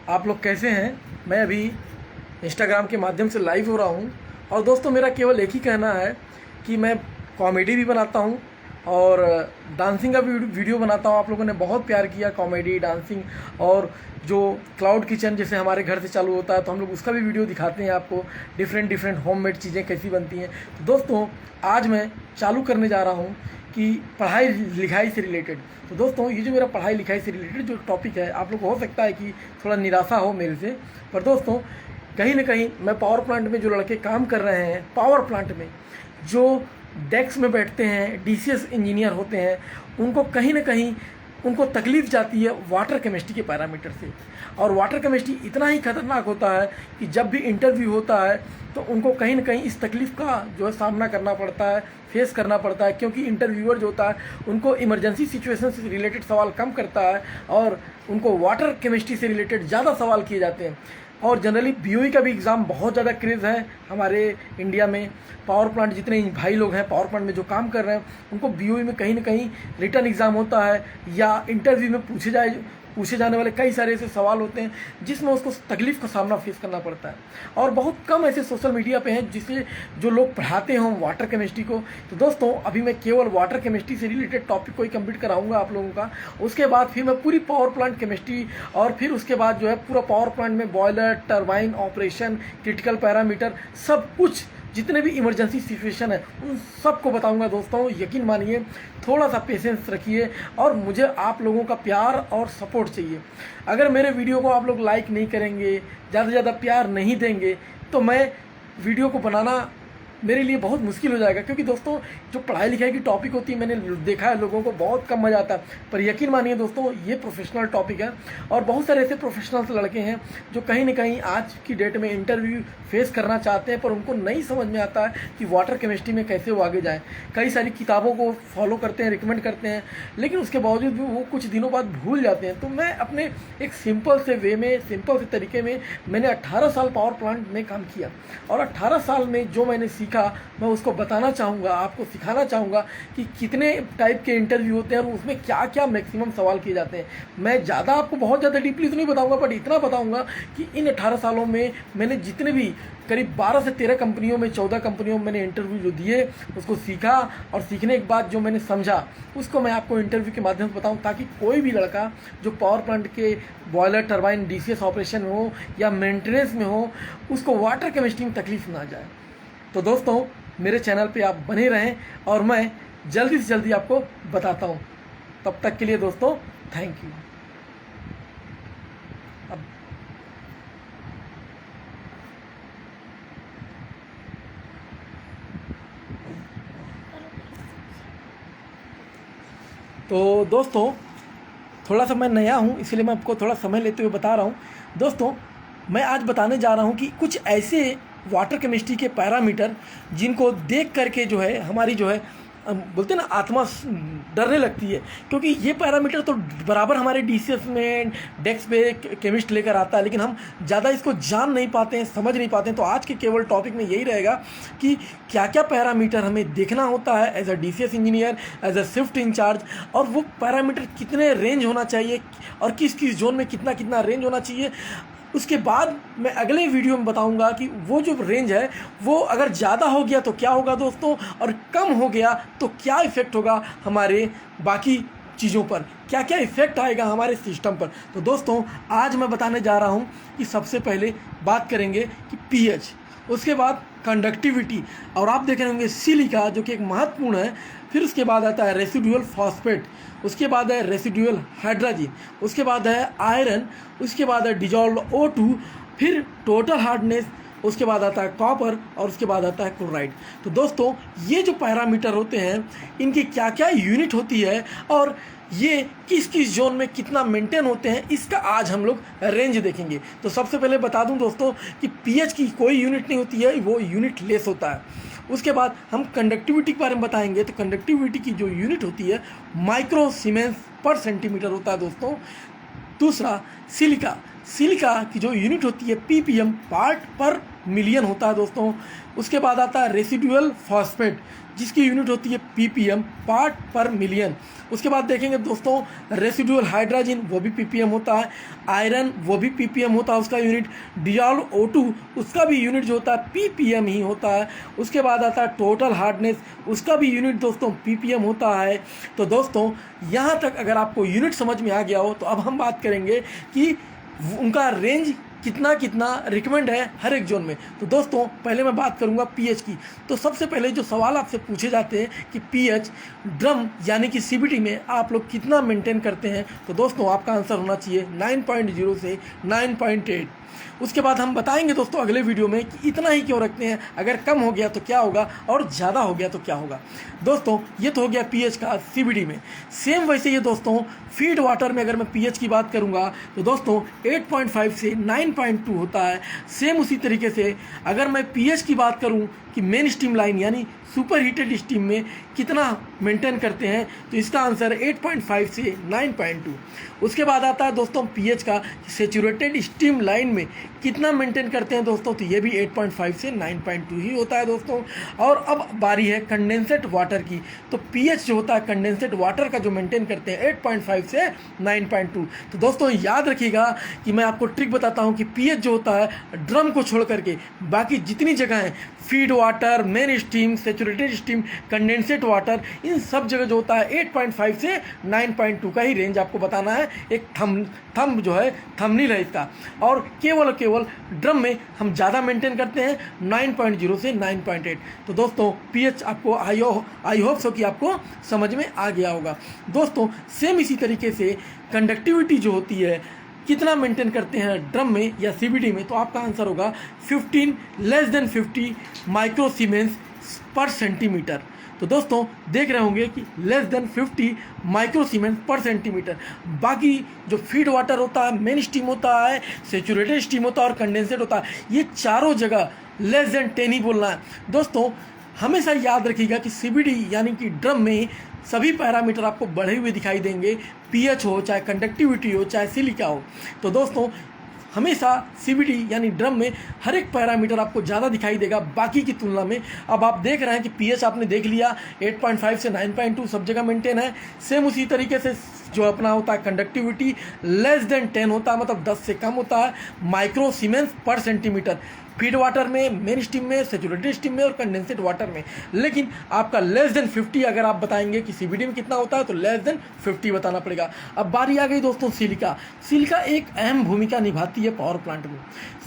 आप लोग कैसे हैं। मैं अभी इंस्टाग्राम के माध्यम से लाइव हो रहा हूं और दोस्तों मेरा केवल एक ही कहना है कि मैं कॉमेडी भी बनाता हूं और डांसिंग का भी वीडियो बनाता हूं। आप लोगों ने बहुत प्यार किया कॉमेडी, डांसिंग और जो क्लाउड किचन जैसे हमारे घर से चालू होता है तो हम लोग उसका भी वीडियो दिखाते हैं आपको, डिफरेंट डिफरेंट होममेड चीज़ें कैसी बनती हैं। तो दोस्तों आज मैं चालू करने जा रहा हूँ कि पढ़ाई लिखाई से रिलेटेड। तो दोस्तों ये जो मेरा पढ़ाई लिखाई से रिलेटेड जो टॉपिक है, आप लोग को हो सकता है कि थोड़ा निराशा हो मेरे से, पर दोस्तों कहीं ना कहीं मैं पावर प्लांट में जो लड़के काम कर रहे हैं, पावर प्लांट में जो डेस्क में बैठते हैं, डीसीएस इंजीनियर होते हैं, उनको कहीं ना कहीं उनको तकलीफ जाती है वाटर केमिस्ट्री के पैरामीटर से। और वाटर केमिस्ट्री इतना ही खतरनाक होता है कि जब भी इंटरव्यू होता है तो उनको कहीं ना कहीं इस तकलीफ़ का जो है सामना करना पड़ता है, फेस करना पड़ता है, क्योंकि इंटरव्यूअर जो होता है उनको इमरजेंसी सिचुएशन से रिलेटेड सवाल कम करता है और उनको वाटर केमिस्ट्री से रिलेटेड ज़्यादा सवाल किए जाते हैं। और जनरली बीओई का भी एग्ज़ाम बहुत ज़्यादा क्रेज़ है हमारे इंडिया में। पावर प्लांट जितने भाई लोग हैं पावर प्लांट में जो काम कर रहे हैं उनको बीओई में कहीं ना कहीं रिटर्न एग्ज़ाम होता है या इंटरव्यू में पूछे जाने वाले कई सारे ऐसे सवाल होते हैं जिसमें उसको तकलीफ़ का सामना फेस करना पड़ता है। और बहुत कम ऐसे सोशल मीडिया पे हैं जिसे जो लोग पढ़ाते हों वाटर केमिस्ट्री को। तो दोस्तों अभी मैं केवल वाटर केमिस्ट्री से रिलेटेड टॉपिक को ही कंप्लीट कराऊंगा आप लोगों का। उसके बाद फिर मैं पूरी पावर प्लांट केमिस्ट्री और फिर उसके बाद जो है पूरा पावर प्लांट में boiler, turbine operation, critical parameter, सब कुछ जितने भी इमरजेंसी सिचुएशन है उन सबको बताऊंगा। दोस्तों यकीन मानिए, थोड़ा सा पेशेंस रखिए और मुझे आप लोगों का प्यार और सपोर्ट चाहिए। अगर मेरे वीडियो को आप लोग लाइक नहीं करेंगे, ज़्यादा से ज़्यादा प्यार नहीं देंगे तो मैं वीडियो को बनाना मेरे लिए बहुत मुश्किल हो जाएगा। क्योंकि दोस्तों जो पढ़ाई लिखाई की टॉपिक होती है मैंने देखा है लोगों को बहुत कम मज़ा आता है, पर यकीन मानिए दोस्तों ये प्रोफेशनल टॉपिक है और बहुत सारे ऐसे प्रोफेशनल्स लड़के हैं जो कहीं ना कहीं आज की डेट में इंटरव्यू फेस करना चाहते हैं पर उनको नहीं समझ में आता है कि वाटर केमिस्ट्री में कैसे वो आगे जाएँ। कई सारी किताबों को फॉलो करते हैं, रिकमेंड करते हैं, लेकिन उसके बावजूद भी वो कुछ दिनों बाद भूल जाते हैं। तो मैं अपने एक सिंपल से वे में, सिंपल से तरीके में मैंने 18 साल पावर प्लांट में काम किया और 18 साल में जो मैंने सीखा मैं उसको बताना चाहूँगा, आपको सिखाना चाहूँगा कि कितने टाइप के इंटरव्यू होते हैं और उसमें क्या क्या मैक्सिमम सवाल किए जाते हैं। मैं ज़्यादा आपको बहुत ज़्यादा डीपली तो नहीं बताऊँगा, बट इतना बताऊँगा कि इन 18 सालों में मैंने जितने भी करीब 12 से 13 कंपनियों में, 14 कंपनियों में मैंने इंटरव्यू जो दिए उसको सीखा और सीखने के बाद जो मैंने समझा उसको मैं आपको इंटरव्यू के माध्यम से बताऊँ, ताकि कोई भी लड़का जो पावर प्लांट के बॉयलर, टरबाइन, डीसीएस ऑपरेशन में हो या मेंटेनेंस में हो उसको वाटर केमिस्ट्री में तकलीफ ना जाए। तो दोस्तों मेरे चैनल पे आप बने रहें और मैं जल्दी से जल्दी आपको बताता हूँ। तब तक के लिए दोस्तों थैंक यू। तो दोस्तों थोड़ा सा मैं नया हूँ इसलिए मैं आपको थोड़ा समय लेते हुए बता रहा हूँ। दोस्तों मैं आज बताने जा रहा हूँ कि कुछ ऐसे वाटर केमिस्ट्री के पैरामीटर जिनको देख करके जो है हमारी जो है बोलते हैं ना आत्मा डरने लगती है, क्योंकि ये पैरामीटर तो बराबर हमारे डीसीएस में डेस्क पे केमिस्ट लेकर आता है, लेकिन हम ज़्यादा इसको जान नहीं पाते हैं, समझ नहीं पाते हैं। तो आज के केवल टॉपिक में यही रहेगा कि क्या क्या पैरामीटर हमें देखना होता है as a DCS engineer, as a shift incharge, और वो पैरामीटर कितने रेंज होना चाहिए और किस किस जोन में कितना कितना रेंज होना चाहिए। उसके बाद मैं अगले वीडियो में बताऊंगा कि वो जो रेंज है वो अगर ज़्यादा हो गया तो क्या होगा दोस्तों, और कम हो गया तो क्या इफ़ेक्ट होगा हमारे बाकी चीज़ों पर, क्या क्या इफ़ेक्ट आएगा हमारे सिस्टम पर। तो दोस्तों आज मैं बताने जा रहा हूँ कि सबसे पहले बात करेंगे कि पीएच, उसके बाद कंडक्टिविटी, और आप देख रहे होंगे सिलिका जो कि एक महत्वपूर्ण है। फिर उसके बाद आता है रेसिडुअल फॉस्फेट, उसके बाद है रेसिडुअल हाइड्रोजन, उसके बाद है आयरन, उसके बाद है डिजॉल्व O2, फिर टोटल हार्डनेस, उसके बाद आता है कॉपर और उसके बाद आता है क्लोराइड। तो दोस्तों ये जो पैरामीटर होते हैं इनकी क्या क्या यूनिट होती है और ये किस किस जोन में कितना मेंटेन होते हैं, इसका आज हम लोग रेंज देखेंगे। तो सबसे पहले बता दूं दोस्तों कि पीएच की कोई यूनिट नहीं होती है, वो यूनिट लेस होता है। उसके बाद हम कंडक्टिविटी के बारे में बताएंगे। तो कंडक्टिविटी की जो यूनिट होती है माइक्रो सीमेंस पर सेंटीमीटर होता है दोस्तों। दूसरा सिलिका, सिलिका की जो यूनिट होती है पीपीएम, पार्ट पर मिलियन होता है दोस्तों। उसके बाद आता है रेसिडुअल फॉस्फेट जिसकी यूनिट होती है ppm, पार्ट पर मिलियन। उसके बाद देखेंगे दोस्तों रेसिडुअल हाइड्रोजन, वो भी ppm होता है। आयरन, वो भी ppm होता है उसका यूनिट। डिजॉल्व O2, उसका भी यूनिट जो होता है ppm ही होता है। उसके बाद आता है टोटल हार्डनेस, उसका भी यूनिट दोस्तों ppm होता है। तो दोस्तों यहाँ तक अगर आपको यूनिट समझ में आ गया हो तो अब हम बात करेंगे कि उनका रेंज कितना कितना रिकमेंड है हर एक जोन में। तो दोस्तों पहले मैं बात करूंगा पीएच की। तो सबसे पहले जो सवाल आपसे पूछे जाते हैं कि पीएच ड्रम यानी कि सीबीडी में आप लोग कितना मेंटेन करते हैं, तो दोस्तों आपका आंसर होना चाहिए 9.0 से 9.8। उसके बाद हम बताएंगे दोस्तों अगले वीडियो में कि इतना ही क्यों रखते हैं, अगर कम हो गया तो क्या होगा और ज़्यादा हो गया तो क्या होगा। दोस्तों ये तो हो गया पीएच का सीबीडी में। सेम वैसे ही दोस्तों फीड वाटर में अगर मैं पीएच की बात करूंगा तो दोस्तों 8.5 से 9.2 होता है। सेम उसी तरीके से अगर मैं पीएच की बात करूं कि मेन स्टीम लाइन यानी सुपर हीटेड स्टीम में कितना मेंटेन करते हैं, तो इसका आंसर 8.5 से 9.2। उसके बाद आता है दोस्तों पीएच का सेचुरेटेड स्टीम लाइन में कितना मेंटेन करते हैं दोस्तों, तो ये भी 8.5 से 9.2 ही होता है दोस्तों। और अब बारी है कंडेंसेट वाटर की। तो पीएच जो होता है कंडेंसेट वाटर का जो मेंटेन करते हैं 8.5 से 9.2। तो दोस्तों याद रखिएगा कि मैं आपको ट्रिक बताता हूँ कि पीएच जो होता है ड्रम को छोड़ करके बाकी जितनी जगह हैं, feed water, main steam, saturated steam, condensate water, इन सब जगह जो होता है 8.5 से 9.2 का ही रेंज आपको बताना है। एक थंब जो है थंबनेल है इसका। और केवल ड्रम में हम ज़्यादा मेंटेन करते हैं 9.0 से 9.8। तो दोस्तों पीएच आपको आई होप सो कि आपको समझ में आ गया होगा। दोस्तों सेम इसी तरीके से कंडक्टिविटी जो होती है कितना मेंटेन करते हैं ड्रम में या सीबीडी में, तो आपका आंसर होगा 15 लेस देन 50 माइक्रो सीमेंस पर सेंटीमीटर। तो दोस्तों देख रहे होंगे कि लेस देन 50 माइक्रो सीमेंस पर सेंटीमीटर। बाकी जो फीड वाटर होता है, मेन स्टीम होता है, सेचुरेटेड स्टीम होता है और कंडेंसेट होता है, ये चारों जगह लेस देन 10 ही बोलना है। दोस्तों हमेशा याद रखिएगा कि सीबीडी यानी कि ड्रम में सभी पैरामीटर आपको बढ़े हुए दिखाई देंगे, पीएच हो, चाहे कंडक्टिविटी हो, चाहे सिलिका हो। तो दोस्तों हमेशा सीबीडी यानी ड्रम में हर एक पैरामीटर आपको ज़्यादा दिखाई देगा बाकी की तुलना में। अब आप देख रहे हैं कि पीएच आपने देख लिया 8.5 से 9.2 सब जगह मेंटेन है। सेम उसी तरीके से जो अपना होता है कंडक्टिविटी लेस देन 10 होता है, मतलब 10 से कम होता है माइक्रो सीमेंस पर सेंटीमीटर फीड वाटर में, मेन स्टीम में, सेचुरेटेड स्टीम में और कंडेंसेट वाटर में। लेकिन आपका लेस देन 50 अगर आप बताएंगे कि सीबीडी में कितना होता है तो लेस देन 50 बताना पड़ेगा। अब बारी आ गई दोस्तों सिलिका। सिलिका एक अहम भूमिका निभाती है पावर प्लांट में।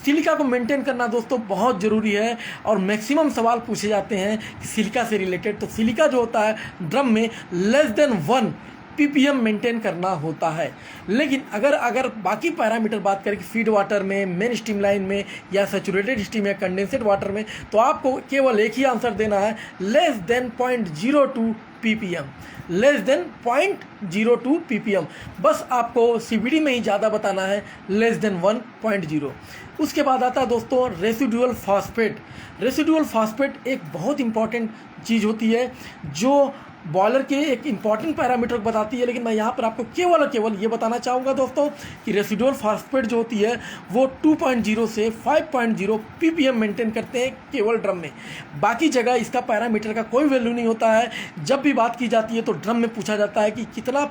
सिलिका को मेंटेन करना दोस्तों बहुत ज़रूरी है और मैक्सिमम सवाल पूछे जाते हैं कि सिलिका से रिलेटेड। तो सिलिका जो होता है ड्रम में लेस देन 1 ppm मेंटेन करना होता है। लेकिन अगर बाकी पैरामीटर बात करें कि फीड वाटर में, मेन स्टीम लाइन में या सेचुरेटेड स्टीम या कंडेंसेट वाटर में, तो आपको केवल एक ही आंसर देना है less than 0.02 ppm, less than 0.02 ppm। बस आपको सीबीडी में ही ज़्यादा बताना है लेस देन 1.0। उसके बाद आता है दोस्तों रेसिडुअल फॉस्फेट। रेसिडुअल फॉस्फेट एक बहुत इंपॉर्टेंट चीज़ होती है जो बॉयलर के एक इंपॉर्टेंट पैरामीटर को बताती है। लेकिन मैं यहाँ पर आपको केवल ये बताना चाहूँगा दोस्तों कि रेसिडुअल फॉस्फेट जो होती है वो 2.0 से 5.0 ppm मेंटेन करते हैं केवल ड्रम में। बाकी जगह इसका पैरामीटर का कोई वैल्यू नहीं होता है। जब भी बात की जाती है तो ड्रम में पूछा जाता है कि कितना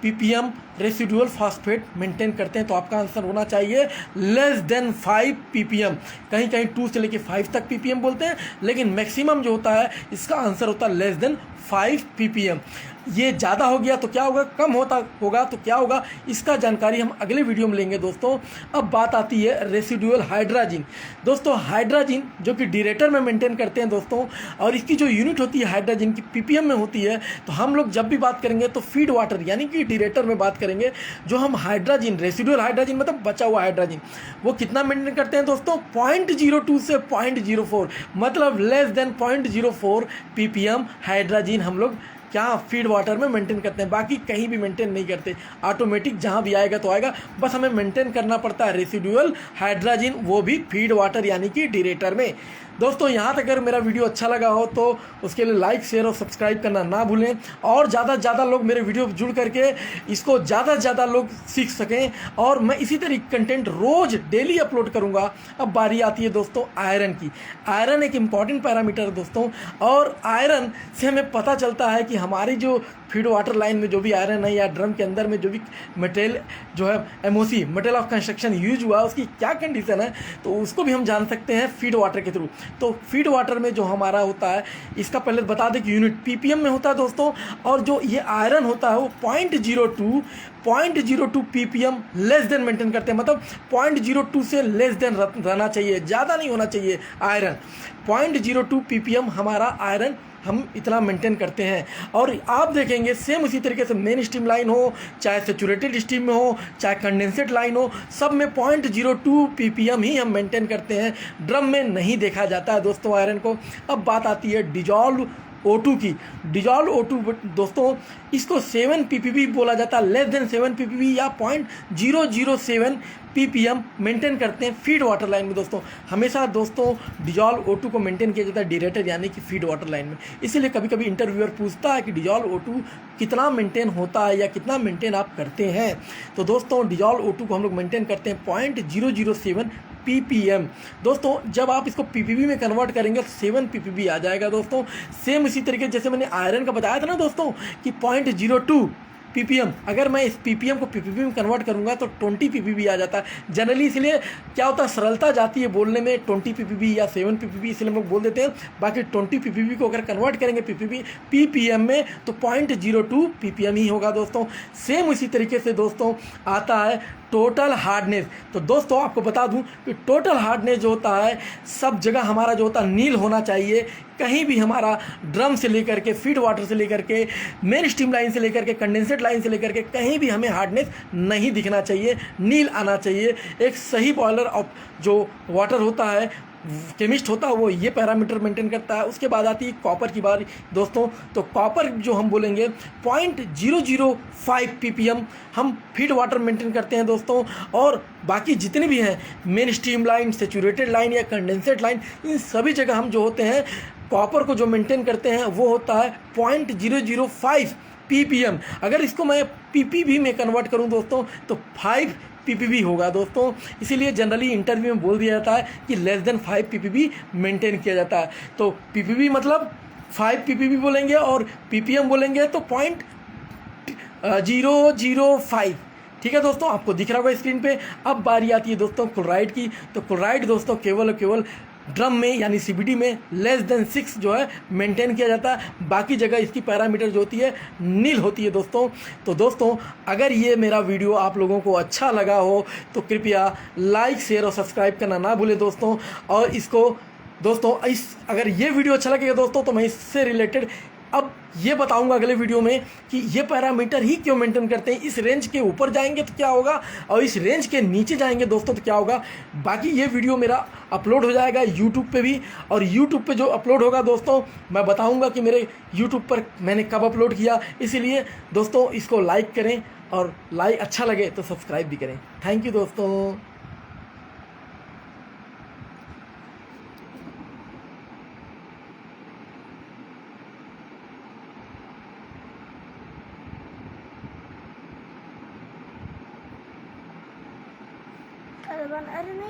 ppm रेसिडुअल फॉस्फेट मेंटेन करते हैं, तो आपका आंसर होना चाहिए लेस देन 5 ppm। कहीं 2 से लेके 5 तक ppm बोलते हैं, लेकिन मैक्सिमम जो होता है इसका आंसर होता है लेस देन 5 ppm। ये ज़्यादा हो गया तो क्या होगा, कम होगा तो क्या होगा, इसका जानकारी हम अगले वीडियो में लेंगे दोस्तों। अब बात आती है रेसिडुअल हाइड्रोजन। दोस्तों हाइड्रोजन जो कि डिरेटर में मेंटेन करते हैं दोस्तों, और इसकी जो यूनिट होती है हाइड्रोजन की ppm में होती है। तो हम लोग जब भी बात करेंगे तो फीड वाटर यानी कि डिरेटर में बात करेंगे। जो हम हाइड्रोजन रेसिडुअल हाइड्रोजन मतलब बचा हुआ हाइड्रोजन, वो कितना मेंटेन करते हैं दोस्तों 0.02 से 0.04, मतलब लेस देन 0.04 ppm हाइड्रोजन हम लोग क्या फीड वाटर में मेंटेन करते हैं। बाकी कहीं भी मेंटेन नहीं करते, ऑटोमेटिक जहां भी आएगा तो आएगा। बस हमें मेंटेन करना पड़ता है रेसिडुअल हाइड्रोजन, वो भी फीड वाटर यानी कि डिरेटर में। दोस्तों यहाँ तक अगर मेरा वीडियो अच्छा लगा हो तो उसके लिए लाइक शेयर और सब्सक्राइब करना ना भूलें, और ज़्यादा से ज़्यादा लोग मेरे वीडियो जुड़ करके इसको ज़्यादा से ज़्यादा लोग सीख सकें, और मैं इसी तरीके कंटेंट रोज़ डेली अपलोड करूँगा। अब बारी आती है दोस्तों आयरन की। आयरन एक इम्पॉर्टेंट पैरामीटर है दोस्तों, और आयरन से हमें पता चलता है कि हमारी जो फीड वाटर लाइन में जो भी आयरन है, या ड्रम के अंदर में जो भी मटेरियल जो है MOC material of construction use हुआ, उसकी क्या कंडीशन है, तो उसको भी हम जान सकते हैं फीड वाटर के थ्रू। तो फीड वाटर में जो हमारा होता है, इसका पहले बता दें कि यूनिट पीपीएम में होता है दोस्तों, और जो ये आयरन होता है वो 0.02 पीपीएम लेस देन मेंटेन करते हैं, मतलब 0.02 से लेस देन रहना चाहिए, ज़्यादा नहीं होना चाहिए आयरन। 0.02 पीपीएम हमारा आयरन हम इतना मेंटेन करते हैं। और आप देखेंगे सेम उसी तरीके से मेन स्टीम लाइन हो, चाहे सेचुरेटेड स्टीम में हो, चाहे कंडेंसेट लाइन हो, सब में 0.02 पीपीएम ही हम मेंटेन करते हैं। ड्रम में नहीं देखा जाता है दोस्तों आयरन को। अब बात आती है डिजॉल्व O2 की। डिजॉल्व O2 दोस्तों इसको 7 पीपीबी बोला जाता है, लेस देन 7 पीपीबी या 0.007 पीपीएम मेंटेन करते हैं फीड वाटर लाइन में। दोस्तों हमेशा दोस्तों डिजॉल्व O2 को मेंटेन किया जाता है डिरेटर यानी कि फीड वाटर लाइन में। इसीलिए कभी कभी इंटरव्यूअर पूछता है कि डिजॉल्व O2 कितना मेंटेन होता है या कितना मेंटेन आप करते हैं। तो दोस्तों डिजॉल्व O2 को हम लोग मेंटेन करते हैं 0.007 पीपीएम। दोस्तों जब आप इसको पीपीबी में कन्वर्ट करेंगे तो 7 पीपीबी आ जाएगा दोस्तों। सेम इसी तरीके जैसे मैंने आयरन का बताया था ना दोस्तों कि 0.02 पीपीएम, अगर मैं इस पीपीएम को पीपीबी में कन्वर्ट करूंगा तो 20 पीपीबी आ जाता है जनरली। इसलिए क्या होता है, सरलता जाती है बोलने में 20 पीपीबी या 7 पीपीबी, इसलिए हम लोग बोल देते हैं। बाकी 20 पीपीबी को अगर कन्वर्ट करेंगे पीपीएम में तो 0.02 पीपीएम ही होगा दोस्तों। सेम उसी तरीके से दोस्तों आता है टोटल हार्डनेस। तो दोस्तों आपको बता दूं कि टोटल हार्डनेस जो होता है सब जगह हमारा जो होता है नील होना चाहिए। कहीं भी हमारा ड्रम से लेकर के फीड वाटर से लेकर के मेन स्टीम लाइन से लेकर के कंडेंसेट लाइन से लेकर के कहीं भी हमें हार्डनेस नहीं दिखना चाहिए, नील आना चाहिए। एक सही बॉयलर ऑफ जो वाटर होता है, केमिस्ट होता है, वो ये पैरामीटर मेंटेन करता है। उसके बाद आती है कॉपर की बारी दोस्तों। तो कॉपर जो हम बोलेंगे 0.005 पीपीएम हम फीड वाटर मेंटेन करते हैं दोस्तों। और बाकी जितने भी हैं main steam line, saturated line या कंडेंसेट लाइन, इन सभी जगह हम जो होते हैं कॉपर को जो मेंटेन करते हैं वो होता है 0.005 पीपीएम। अगर इसको मैं पीपीबी में कन्वर्ट करूं दोस्तों तो 5 पीपीबी होगा दोस्तों। इसीलिए जनरली इंटरव्यू में बोल दिया जाता है कि लेस देन 5 पीपीबी मेंटेन किया जाता है। तो पीपीबी मतलब 5 पीपीबी बोलेंगे और पीपीएम बोलेंगे तो 0.005। ठीक है दोस्तों, आपको दिख रहा होगा स्क्रीन पे। अब बारी आती है दोस्तों क्लोराइड की। तो क्लोराइड दोस्तों केवल ड्रम में यानी सीबीडी में लेस देन 6 जो है मेंटेन किया जाता है। बाकी जगह इसकी पैरामीटर जो होती है नील होती है दोस्तों। तो दोस्तों अगर ये मेरा वीडियो आप लोगों को अच्छा लगा हो तो कृपया लाइक शेयर और सब्सक्राइब करना ना भूलें दोस्तों। और इसको दोस्तों अगर ये वीडियो अच्छा लगेगा दोस्तों तो मैं इससे रिलेटेड अब ये बताऊंगा अगले वीडियो में कि ये पैरामीटर ही क्यों मेंटेन करते हैं। इस रेंज के ऊपर जाएंगे तो क्या होगा और इस रेंज के नीचे जाएंगे दोस्तों तो क्या होगा। बाकी ये वीडियो मेरा अपलोड हो जाएगा यूट्यूब पे भी, और यूट्यूब पे जो अपलोड होगा दोस्तों मैं बताऊंगा कि मेरे यूट्यूब पर मैंने कब अपलोड किया। इसीलिए दोस्तों इसको लाइक करें, और लाइक अच्छा लगे तो सब्सक्राइब भी करें। थैंक यू दोस्तों। अरे